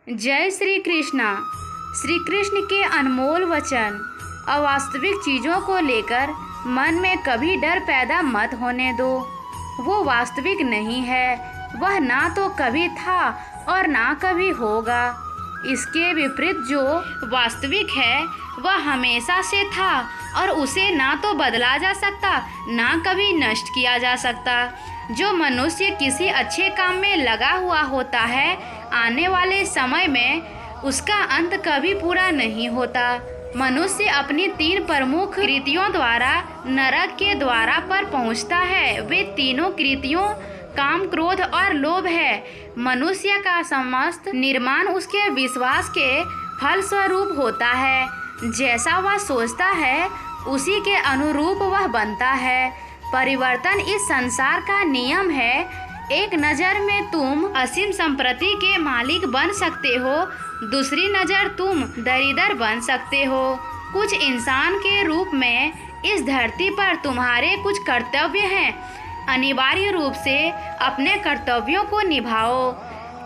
जय श्री कृष्णा। श्री कृष्ण के अनमोल वचन। अवास्तविक चीज़ों को लेकर मन में कभी डर पैदा मत होने दो। वो वास्तविक नहीं है, वह ना तो कभी था और ना कभी होगा। इसके विपरीत जो वास्तविक है वह हमेशा से था और उसे ना तो बदला जा सकता ना कभी नष्ट किया जा सकता। जो मनुष्य किसी अच्छे काम में लगा हुआ होता है, आने वाले समय में उसका अंत कभी पूरा नहीं होता। मनुष्य अपनी 3 प्रमुख कृतियों द्वारा नरक के द्वारा पर पहुंचता है। वे तीनों कृतियों काम, क्रोध और लोभ है। मनुष्य का समस्त निर्माण उसके विश्वास के फल स्वरूप होता है। जैसा वह सोचता है उसी के अनुरूप वह बनता है। परिवर्तन इस संसार का नियम है। एक नज़र में तुम असीम संपत्ति के मालिक बन सकते हो, दूसरी नज़र तुम दरिद्र बन सकते हो। कुछ इंसान के रूप में इस धरती पर तुम्हारे कुछ कर्तव्य हैं। अनिवार्य रूप से अपने कर्तव्यों को निभाओ।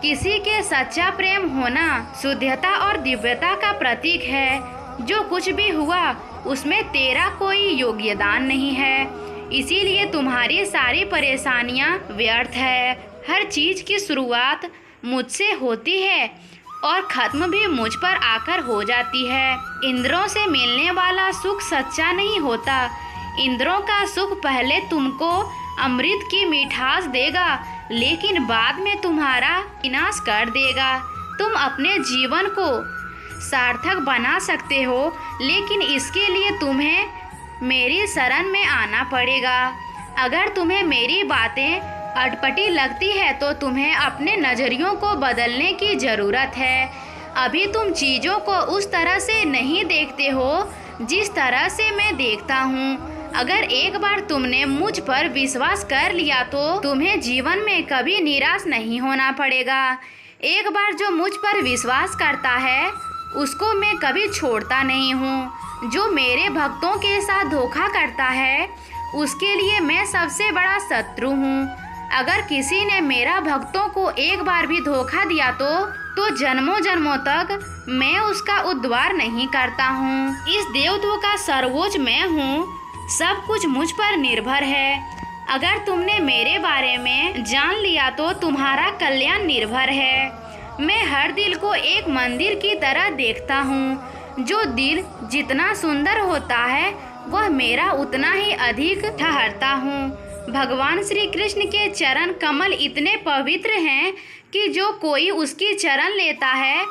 किसी के सच्चा प्रेम होना शुद्धता और दिव्यता का प्रतीक है। जो कुछ भी हुआ उसमें तेरा कोई योगदान नहीं है, इसीलिए तुम्हारी सारी परेशानियां व्यर्थ है। हर चीज़ की शुरुआत मुझसे होती है और ख़त्म भी मुझ पर आकर हो जाती है। इंद्रों से मिलने वाला सुख सच्चा नहीं होता। इंद्रों का सुख पहले तुमको अमृत की मिठास देगा, लेकिन बाद में तुम्हारा विनाश कर देगा। तुम अपने जीवन को सार्थक बना सकते हो, लेकिन इसके लिए तुम्हें मेरी शरण में आना पड़ेगा। अगर तुम्हें मेरी बातें अटपटी लगती है तो तुम्हें अपने नज़रियों को बदलने की ज़रूरत है। अभी तुम चीज़ों को उस तरह से नहीं देखते हो जिस तरह से मैं देखता हूँ। अगर एक बार तुमने मुझ पर विश्वास कर लिया तो तुम्हें जीवन में कभी निराश नहीं होना पड़ेगा। एक बार जो मुझ पर विश्वास करता है उसको मैं कभी छोड़ता नहीं हूँ। जो मेरे भक्तों के साथ धोखा करता है उसके लिए मैं सबसे बड़ा शत्रु हूँ। अगर किसी ने मेरा भक्तों को एक बार भी धोखा दिया तो जन्मों जन्मों तक मैं उसका उद्धार नहीं करता हूँ। इस देवत्व का सर्वोच्च मैं हूँ। सब कुछ मुझ पर निर्भर है। अगर तुमने मेरे बारे में जान लिया तो तुम्हारा कल्याण निर्भर है। मैं हर दिल को एक मंदिर की तरह देखता हूँ। जो दिल जितना सुंदर होता है वह मेरा उतना ही अधिक ठहरता हूँ। भगवान श्री कृष्ण के चरण कमल इतने पवित्र हैं कि जो कोई उसकी चरण लेता है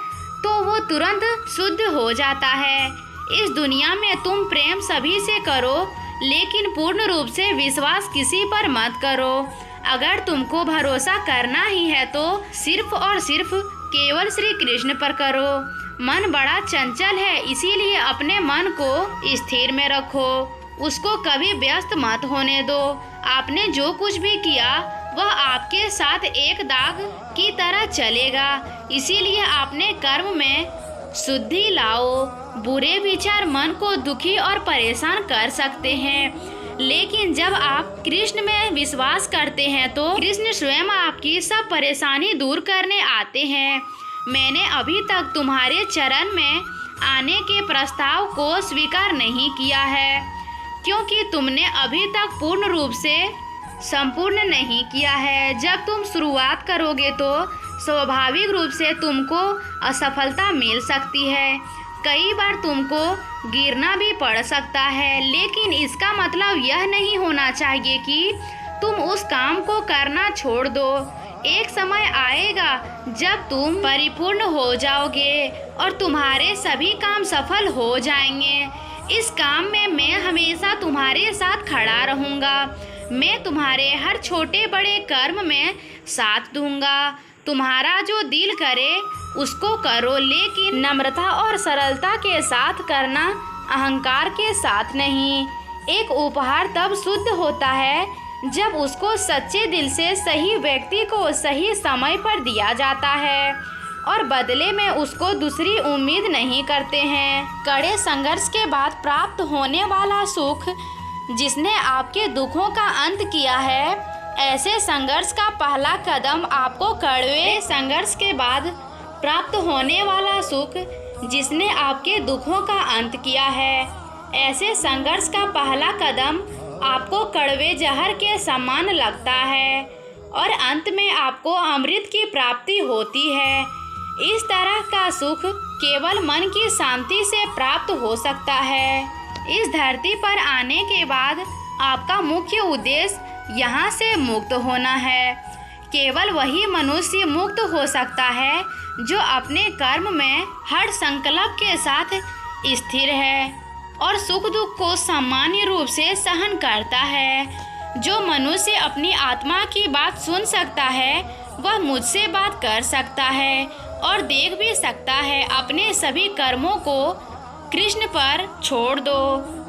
तो वो तुरंत शुद्ध हो जाता है। इस दुनिया में तुम प्रेम सभी से करो, लेकिन पूर्ण रूप से विश्वास किसी पर मत करो। अगर तुमको भरोसा करना ही है तो सिर्फ और सिर्फ केवल श्री कृष्ण पर करो। मन बड़ा चंचल है, इसीलिए अपने मन को स्थिर में रखो। उसको कभी व्यस्त मत होने दो। आपने जो कुछ भी किया वह आपके साथ एक दाग की तरह चलेगा, इसीलिए अपने कर्म में शुद्धि लाओ। बुरे विचार मन को दुखी और परेशान कर सकते हैं, लेकिन जब आप कृष्ण में विश्वास करते हैं तो कृष्ण स्वयं आपकी सब परेशानी दूर करने आते हैं। मैंने अभी तक तुम्हारे चरण में आने के प्रस्ताव को स्वीकार नहीं किया है, क्योंकि तुमने अभी तक पूर्ण रूप से संपूर्ण नहीं किया है। जब तुम शुरुआत करोगे तो स्वाभाविक रूप से तुमको असफलता मिल सकती है। कई बार तुमको गिरना भी पड़ सकता है, लेकिन इसका मतलब यह नहीं होना चाहिए कि तुम उस काम को करना छोड़ दो। एक समय आएगा जब तुम परिपूर्ण हो जाओगे और तुम्हारे सभी काम सफल हो जाएंगे। इस काम में मैं हमेशा तुम्हारे साथ खड़ा रहूँगा। मैं तुम्हारे हर छोटे बड़े कर्म में साथ दूंगा। तुम्हारा जो दिल करे उसको करो, लेकिन नम्रता और सरलता के साथ करना, अहंकार के साथ नहीं। एक उपहार तब शुद्ध होता है जब उसको सच्चे दिल से सही व्यक्ति को सही समय पर दिया जाता है और बदले में उसको दूसरी उम्मीद नहीं करते हैं। कड़े संघर्ष के बाद प्राप्त होने वाला सुख जिसने आपके दुखों का अंत किया है, ऐसे संघर्ष का पहला कदम आपको कड़वे संघर्ष के बाद प्राप्त होने वाला सुख जिसने आपके दुखों का अंत किया है। ऐसे संघर्ष का पहला कदम आपको कड़वे जहर के समान लगता है और अंत में आपको अमृत की प्राप्ति होती है। इस तरह का सुख केवल मन की शांति से प्राप्त हो सकता है। इस धरती पर आने के बाद आपका मुख्य उद्देश्य यहाँ से मुक्त होना है। केवल वही मनुष्य मुक्त हो सकता है जो अपने कर्म में हर संकल्प के साथ स्थिर है और सुख दुख को सामान्य रूप से सहन करता है। जो मनुष्य अपनी आत्मा की बात सुन सकता है वह मुझसे बात कर सकता है और देख भी सकता है। अपने सभी कर्मों को कृष्ण पर छोड़ दो।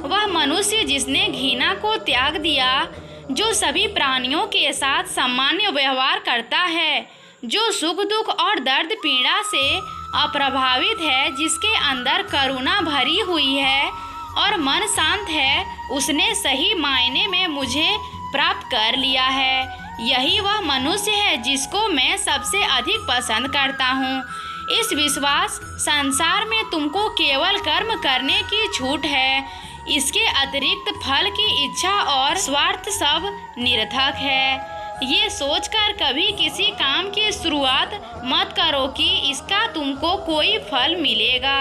वह मनुष्य जिसने घृणा को त्याग दिया, जो सभी प्राणियों के साथ सामान्य व्यवहार करता है, जो सुख दुख और दर्द पीड़ा से अप्रभावित है, जिसके अंदर करुणा भरी हुई है और मन शांत है, उसने सही मायने में मुझे प्राप्त कर लिया है। यही वह मनुष्य है जिसको मैं सबसे अधिक पसंद करता हूँ। इस विश्वास संसार में तुमको केवल कर्म करने की छूट है। इसके अतिरिक्त फल की इच्छा और स्वार्थ सब निरर्थक है। ये सोचकर कभी किसी काम की शुरुआत मत करो कि इसका तुमको कोई फल मिलेगा।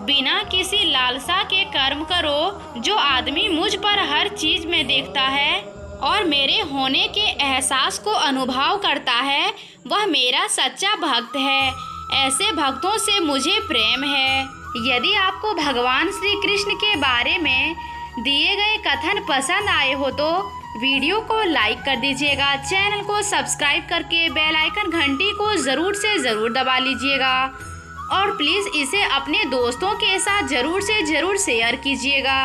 बिना किसी लालसा के कर्म करो। जो आदमी मुझ पर हर चीज में देखता है और मेरे होने के एहसास को अनुभव करता है, वह मेरा सच्चा भक्त है। ऐसे भक्तों से मुझे प्रेम है। यदि आपको भगवान श्री कृष्ण के बारे में दिए गए कथन पसंद आए हो तो वीडियो को लाइक कर दीजिएगा। चैनल को सब्सक्राइब करके बेल आइकन घंटी को ज़रूर से ज़रूर दबा लीजिएगा और प्लीज़ इसे अपने दोस्तों के साथ ज़रूर से ज़रूर शेयर कीजिएगा।